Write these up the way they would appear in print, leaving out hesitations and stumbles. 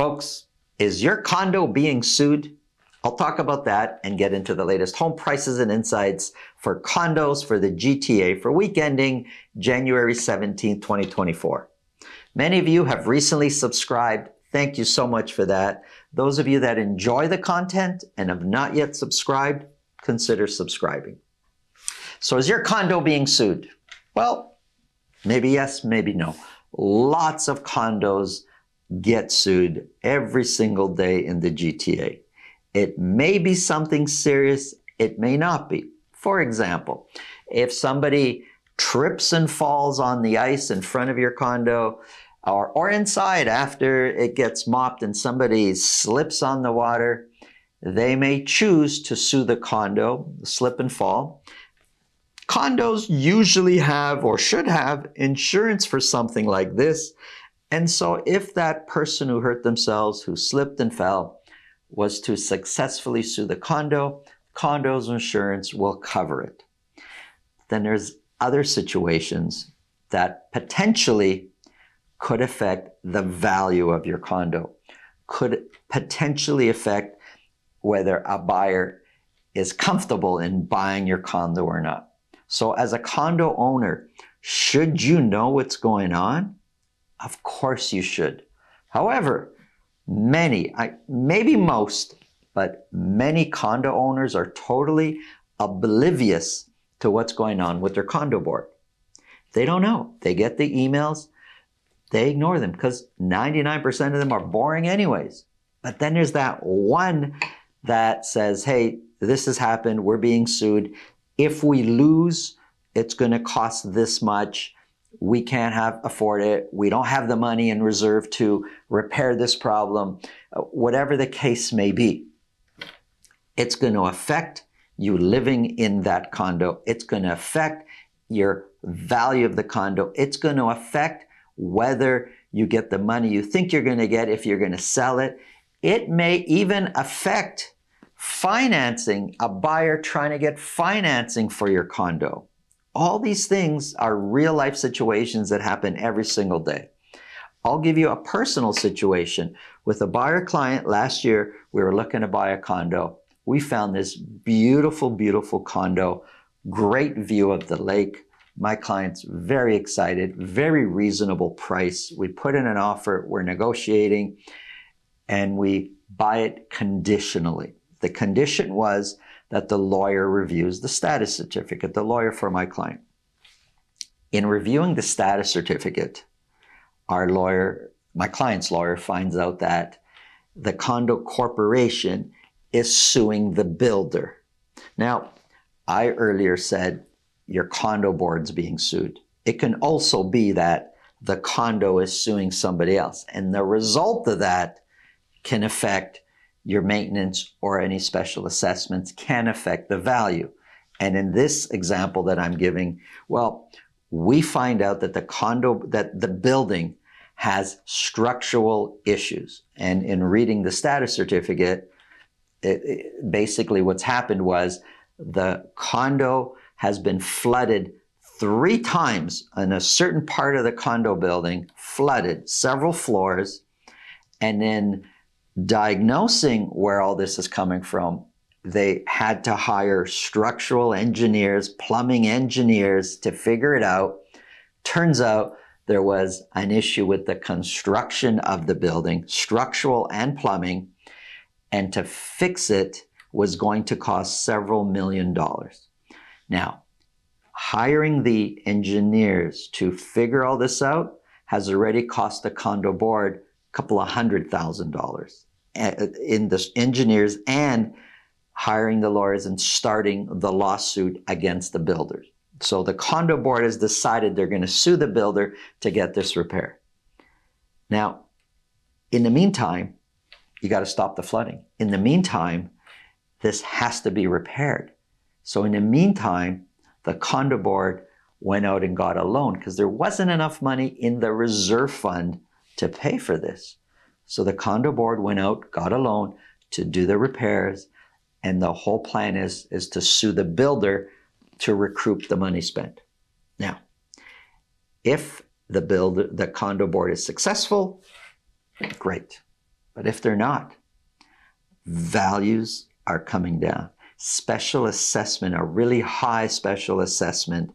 Folks, is your condo being sued? I'll talk about that and get into the latest home prices and insights for condos for the GTA for week ending January 17, 2024. Many of you have recently subscribed. Thank you so much for that. Those of you that enjoy the content and have not yet subscribed, consider subscribing. So is your condo being sued? Well, maybe yes, maybe no. Lots of condos get sued every single day in the GTA. It may be something serious, it may not be. For example, if somebody trips and falls on the ice in front of your condo, or inside after it gets mopped and somebody slips on the water, they may choose to sue the condo, slip and fall. Condos usually have or should have insurance for something like this. And so if that person who hurt themselves, who slipped and fell, was to successfully sue the condo's insurance will cover it. Then there's other situations that potentially could affect the value of your condo, could potentially affect whether a buyer is comfortable in buying your condo or not. So as a condo owner, should you know what's going on? Of course you should. However, maybe most, but many condo owners are totally oblivious to what's going on with their condo board. They don't know. They get the emails, they ignore them because 99% of them are boring anyways. But then there's that one that says, hey, this has happened, we're being sued. If we lose, it's going to cost this much. We can't afford it. We don't have the money in reserve to repair this problem. Whatever the case may be, it's going to affect you living in that condo. It's going to affect your value of the condo. It's going to affect whether you get the money you think you're going to get if you're going to sell it. It may even affect financing, a buyer trying to get financing for your condo. All these things are real life situations that happen every single day. I'll give you a personal situation with a buyer client. Last year, we were looking to buy a condo. We found this beautiful, beautiful condo, great view of the lake. My client's very excited, very reasonable price. We put in an offer, we're negotiating, and we buy it conditionally. The condition was that the lawyer reviews the status certificate, the lawyer for my client. In reviewing the status certificate, my client's lawyer finds out that the condo corporation is suing the builder. Now, I earlier said your condo board's being sued. It can also be that the condo is suing somebody else, and the result of that can affect your maintenance or any special assessments, can affect the value. And in this example that I'm giving, well, we find out that the building has structural issues. And in reading the status certificate, basically what's happened was the condo has been flooded 3 times in a certain part of the condo building, flooded several floors, and then diagnosing where all this is coming from, they had to hire structural engineers, plumbing engineers to figure it out. Turns out there was an issue with the construction of the building, structural and plumbing, and to fix it was going to cost several $million. Now, hiring the engineers to figure all this out has already cost the condo board couple of $100,000 in the engineers and hiring the lawyers and starting the lawsuit against the builders. So the condo board has decided they're going to sue the builder to get this repair. Now, in the meantime, you got to stop the flooding. In the meantime, this has to be repaired. So in the meantime, the condo board went out and got a loan because there wasn't enough money in the reserve fund to pay for this. So the condo board went out, got a loan to do the repairs, and the whole plan is to sue the builder to recoup the money spent. Now, if the condo board is successful, great. But if they're not, values are coming down. Special assessment, a really high special assessment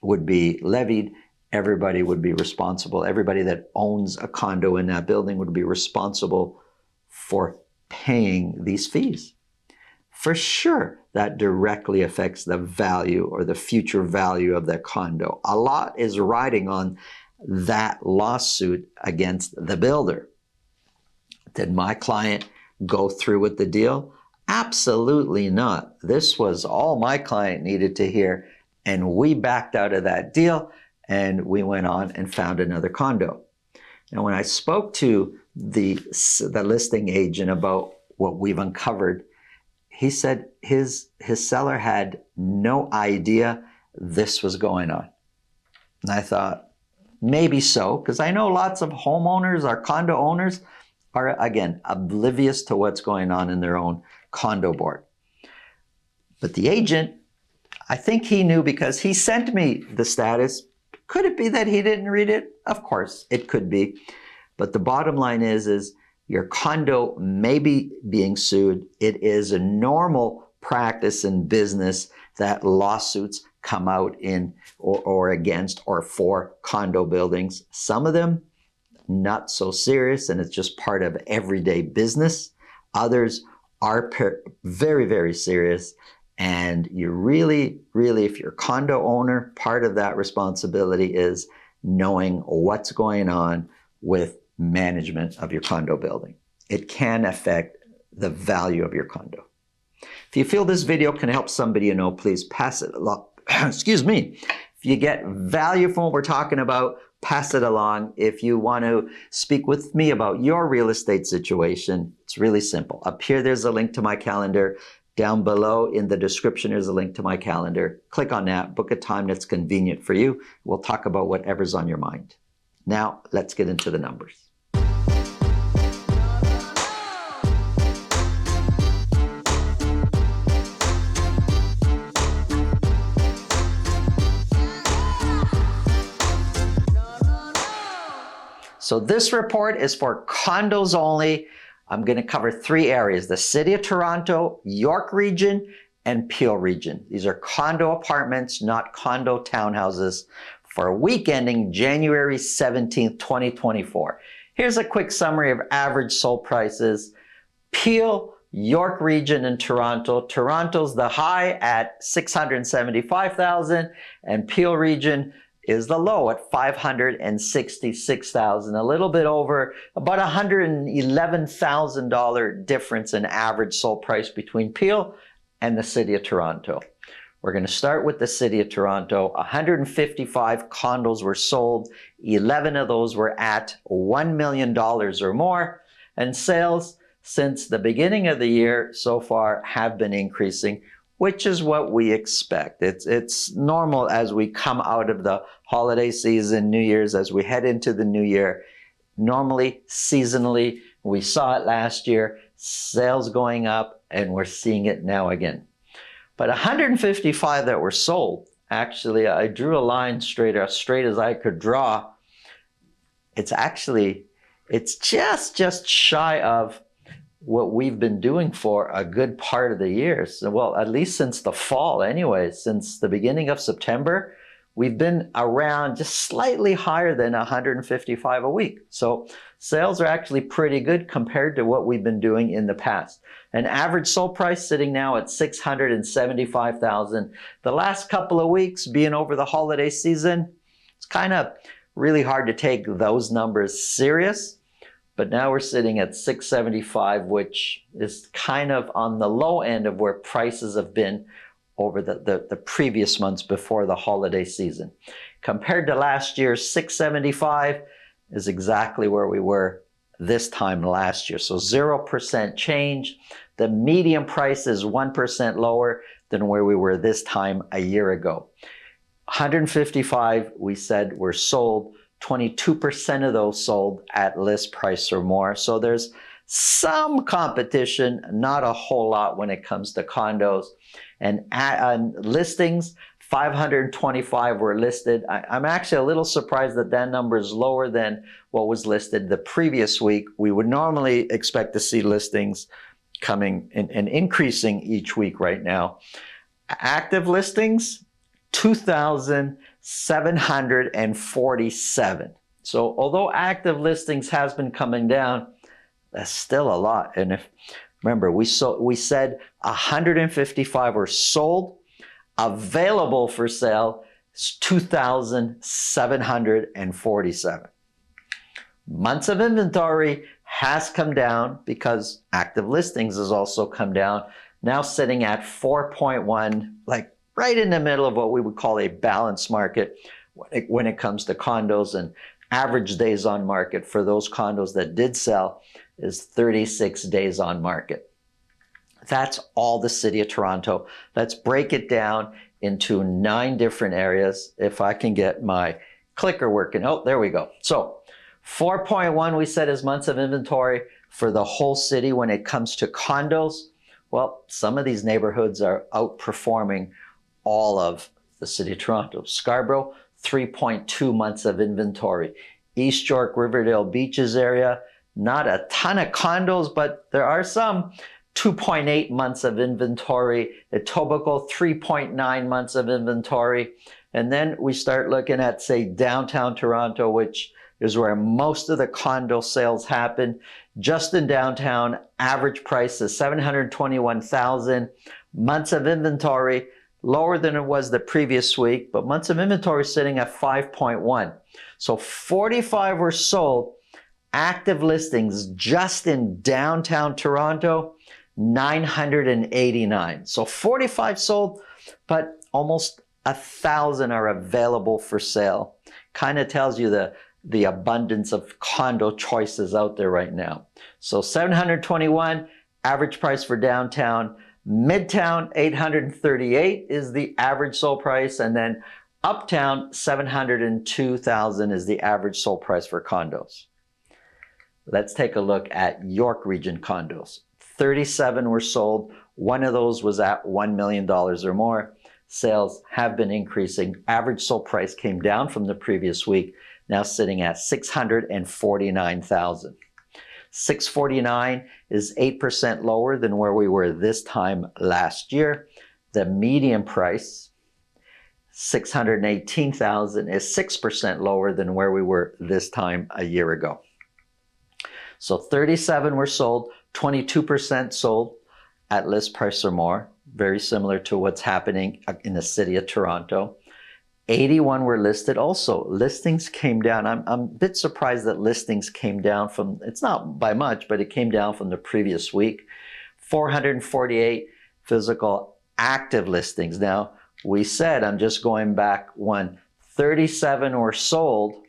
would be levied. Everybody would be responsible. Everybody that owns a condo in that building would be responsible for paying these fees. For sure, that directly affects the value or the future value of the condo. A lot is riding on that lawsuit against the builder. Did my client go through with the deal? Absolutely not. This was all my client needed to hear, and we backed out of that deal and we went on and found another condo. Now, when I spoke to the listing agent about what we've uncovered, he said his seller had no idea this was going on. And I thought, maybe so, because I know lots of homeowners or condo owners are, again, oblivious to what's going on in their own condo board. But the agent, I think he knew because he sent me the status. Could it be that he didn't read it? Of course, it could be. But the bottom line is your condo may be being sued. It is a normal practice in business that lawsuits come out in or against or for condo buildings. Some of them not so serious, and it's just part of everyday business. Others are very, very serious. And you really, if you're a condo owner, part of that responsibility is knowing what's going on with management of your condo building. It can affect the value of your condo. If you feel this video can help somebody you know, please pass it along. Excuse me. If you get value from what we're talking about, pass it along. If you want to speak with me about your real estate situation, it's really simple. Up here, there's a link to my calendar. Down below in the description, there's a link to my calendar. Click on that, book a time that's convenient for you. We'll talk about whatever's on your mind. Now, let's get into the numbers. So this report is for condos only. I'm going to cover three areas: the City of Toronto, York region, and Peel region. These are condo apartments, not condo townhouses, for a week ending January 17th, 2024. Here's a quick summary of average sold prices. Peel, York region, and Toronto. Toronto's the high at $675,000, and Peel region is the low at $566,000, a little bit over, about $111,000 difference in average sold price between Peel and the City of Toronto. We're going to start with the City of Toronto. 155 condos were sold. 11 of those were at $1 million or more, and sales since the beginning of the year so far have been increasing, which is what we expect. It's normal as we come out of the holiday season, New Year's, as we head into the new year. Normally, seasonally, we saw it last year, sales going up, and we're seeing it now again. But 155 that were sold, actually, I drew a line straight as I could draw. It's just shy of what we've been doing for a good part of the year. So, well, at least since the fall anyway, since the beginning of September, we've been around just slightly higher than 155 a week. So sales are actually pretty good compared to what we've been doing in the past. An average sold price sitting now at $675,000. The last couple of weeks being over the holiday season, it's kind of really hard to take those numbers serious. But now we're sitting at $675,000, which is kind of on the low end of where prices have been over the previous months before the holiday season. Compared to last year's $675,000 is exactly where we were this time last year. So 0% change. The median price is 1% lower than where we were this time a year ago. 155, we said, were sold. 22% of those sold at list price or more. So there's some competition, not a whole lot when it comes to condos. And listings, 525 were listed. I'm actually a little surprised that that number is lower than what was listed the previous week. We would normally expect to see listings coming and increasing each week right now. Active listings, 2,747. So although active listings has been coming down, that's still a lot. And if remember, we said 155 were sold. Available for sale is 2,747. Months of inventory has come down because active listings has also come down. Now sitting at 4.1, like right in the middle of what we would call a balanced market when it comes to condos, and average days on market for those condos that did sell is 36 days on market. That's all the city of Toronto. Let's break it down into 9 different areas. If I can get my clicker working. Oh, there we go. So 4.1 we said is months of inventory for the whole city when it comes to condos. Well, some of these neighborhoods are outperforming all of the city of Toronto. Scarborough, 3.2 months of inventory. East York, Riverdale Beaches area, not a ton of condos, but there are some. 2.8 months of inventory. Etobicoke, 3.9 months of inventory. And then we start looking at, say, downtown Toronto, which is where most of the condo sales happen. Just in downtown, average price is $721,000. Months of inventory, lower than it was the previous week, but months of inventory sitting at 5.1. So 45 were sold. Active listings just in downtown Toronto, 989. So 45 sold, but almost 1,000 are available for sale. Kind of tells you the abundance of condo choices out there right now. So 721, average price for downtown. Midtown, 838 is the average sold price. And then uptown, 702,000 is the average sold price for condos. Let's take a look at York Region condos. 37 were sold. One of those was at $1 million or more. Sales have been increasing. Average sold price came down from the previous week, now sitting at $649,000. 649 is 8% lower than where we were this time last year. The median price, $618,000, is 6% lower than where we were this time a year ago. So 37 were sold, 22% sold at list price or more, very similar to what's happening in the city of Toronto. 81 were listed also. Listings came down. I'm a bit surprised that listings came down from, it's not by much, but it came down from the previous week. 448 physical active listings. Now, we said, I'm just going back one, 37 were sold.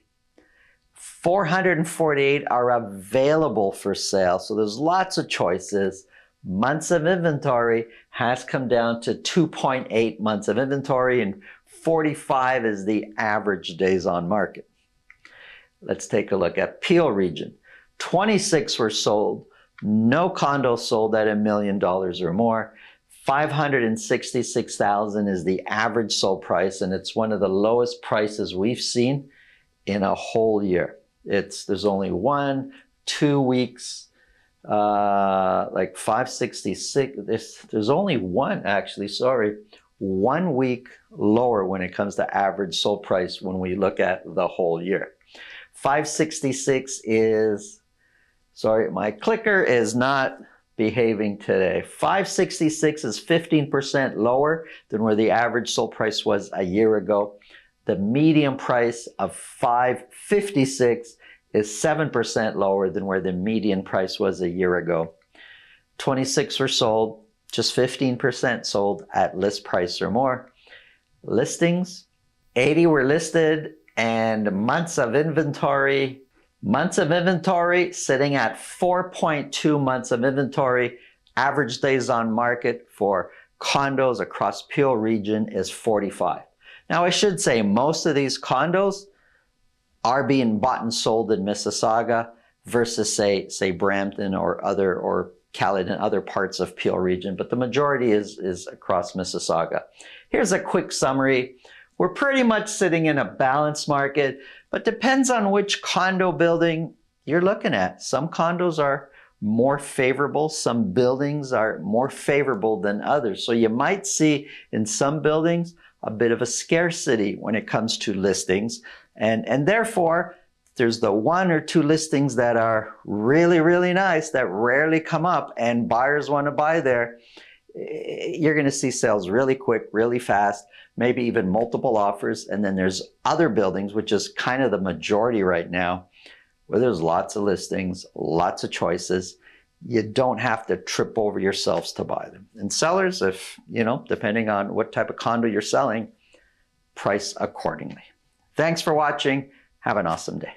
448 are available for sale. So there's lots of choices. Months of inventory has come down to 2.8 months of inventory, and 45 is the average days on market. Let's take a look at Peel region. 26 were sold. No condos sold at $1 million or more. 566,000 is the average sold price, and it's one of the lowest prices we've seen in a whole year. There's only 1-2 weeks, like 566. There's only one, actually, sorry. 1 week lower when it comes to average sold price when we look at the whole year. 566 is, sorry, my clicker is not behaving today. 566 is 15% lower than where the average sold price was a year ago. The median price of 556 is 7% lower than where the median price was a year ago. 26 were sold. Just 15% sold at list price or more. Listings, 80 were listed, and months of inventory sitting at 4.2 months of inventory. Average days on market for condos across Peel region is 45. Now I should say most of these condos are being bought and sold in Mississauga versus say Brampton or Caledon and other parts of Peel region, but the majority is across Mississauga. Here's a quick summary. We're pretty much sitting in a balanced market, but depends on which condo building you're looking at. Some condos are more favorable, some buildings are more favorable than others. So you might see in some buildings a bit of a scarcity when it comes to listings, and therefore there's the 1 or 2 listings that are really, really nice that rarely come up and buyers want to buy there. You're going to see sales really quick, really fast, maybe even multiple offers. And then there's other buildings, which is kind of the majority right now, where there's lots of listings, lots of choices. You don't have to trip over yourselves to buy them. And sellers, if, depending on what type of condo you're selling, price accordingly. Thanks for watching. Have an awesome day.